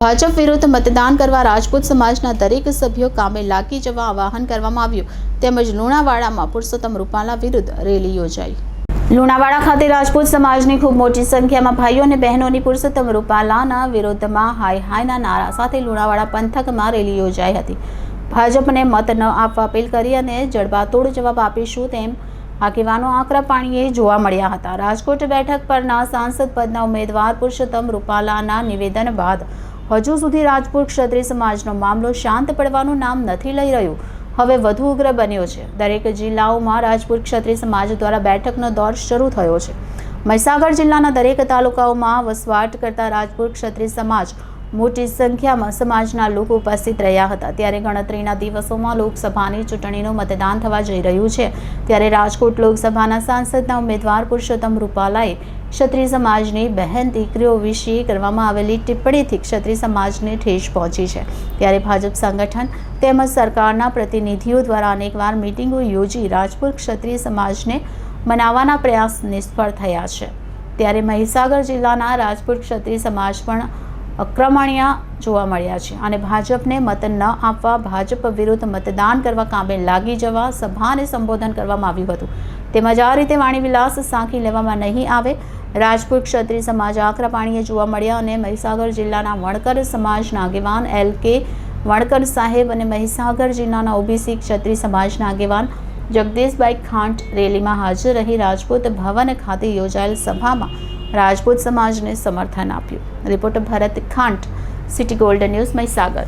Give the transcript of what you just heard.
ભાજપ વિરુદ્ધ મતદાન કરવા રાજપૂત સમાજના દરેક સભ્યો કામે લાગી જવા આહવાન કરવામાં આવ્યું તેમજ લુણાવાડામાં પુરુષોત્તમ રૂપાલા વિરુદ્ધ રેલી યોજાઈ। લુણાવાડા ખાતે રાજપૂત સમાજની ખૂબ મોટી સંખ્યામાં ભાઈઓ અને બહેનોની પુરુષોત્તમ રૂપાલાના વિરોધમાં હાય હાયના નારા સાથે લુણાવાડા પંથકમાં રેલી યોજાઈ હતી। ભાજપને મત ન આપવા અપીલ કરી અને જડબાતોડ જવાબ આપીશું તેમ આગેવાનો આકરા પાણીએ જોવા મળ્યા હતા। રાજકોટ બેઠક પરના સાંસદ પદના ઉમેદવાર પુરુષોત્તમ રૂપાલાના નિવેદન બાદ હજુ સુધી રાજપૂત ક્ષત્રિય સમાજનો મામલો શાંત પડવાનું નામ નથી લઈ રહ્યું, હવે વધુ ઉગ્ર બન્યો છે। દરેક જિલ્લાઓમાં રાજપૂત ક્ષત્રિય સમાજ દ્વારા બેઠકનો દોર શરૂ થયો છે। મહીસાગર જિલ્લાના દરેક તાલુકાઓમાં વસવાટ કરતા રાજપૂત ક્ષત્રિય સમાજ મોટી સંખ્યામાં સમાજના લોકો ઉપસ્થિત રહ્યા હતા। ત્યારે ગણતરીના દિવસોમાં લોકસભાની ચૂંટણીનું મતદાન થવા જઈ રહ્યું છે। ત્યારે રાજકોટ લોકસભાના સાંસદના ઉમેદવાર પુરુષોત્તમ રૂપાલાએ ક્ષત્રિય સમાજની બહેન દીકરીઓ વિશે કરવામાં આવેલી ટિપ્પણીથી ક્ષત્રિય સમાજને ઠેસ પહોંચી છે। ત્યારે ભાજપ સંગઠન તેમજ સરકારના પ્રતિનિધિઓ દ્વારા અનેકવાર મિટિંગો યોજી રાજપૂત ક્ષત્રિય સમાજને મનાવવાના પ્રયાસ નિષ્ફળ થયા છે। ત્યારે મહીસાગર જિલ્લાના રાજપૂત ક્ષત્રિય સમાજ પણ આક્રમણીય જોવા મળ્યા છે અને ભાજપને મત ન આપવા ભાજપ વિરુદ્ધ મતદાન કરવા કામે લાગી જવા સભાને સંબોધન કરવામાં આવ્યું હતું। તેમજ આ રીતે વાણીવિલાસ સાંખી લેવામાં નહીં આવે। રાજપૂત ક્ષત્રિય સમાજ આકરા પાણીએ જોવા મળ્યા અને મહીસાગર જિલ્લાના વણકર સમાજના આગેવાન LK વણકર સાહેબ અને મહીસાગર જિલ્લાના OBC ક્ષત્રિય સમાજના આગેવાન જગદીશભાઈ ખાંટ રેલીમાં હાજર રહી રાજપૂત ભવન ખાતે યોજાયેલ સભામાં રાજપૂત સમાજને સમર્થન આપ્યું। Reporter Bharat Khant, city gold news, Mahisagar.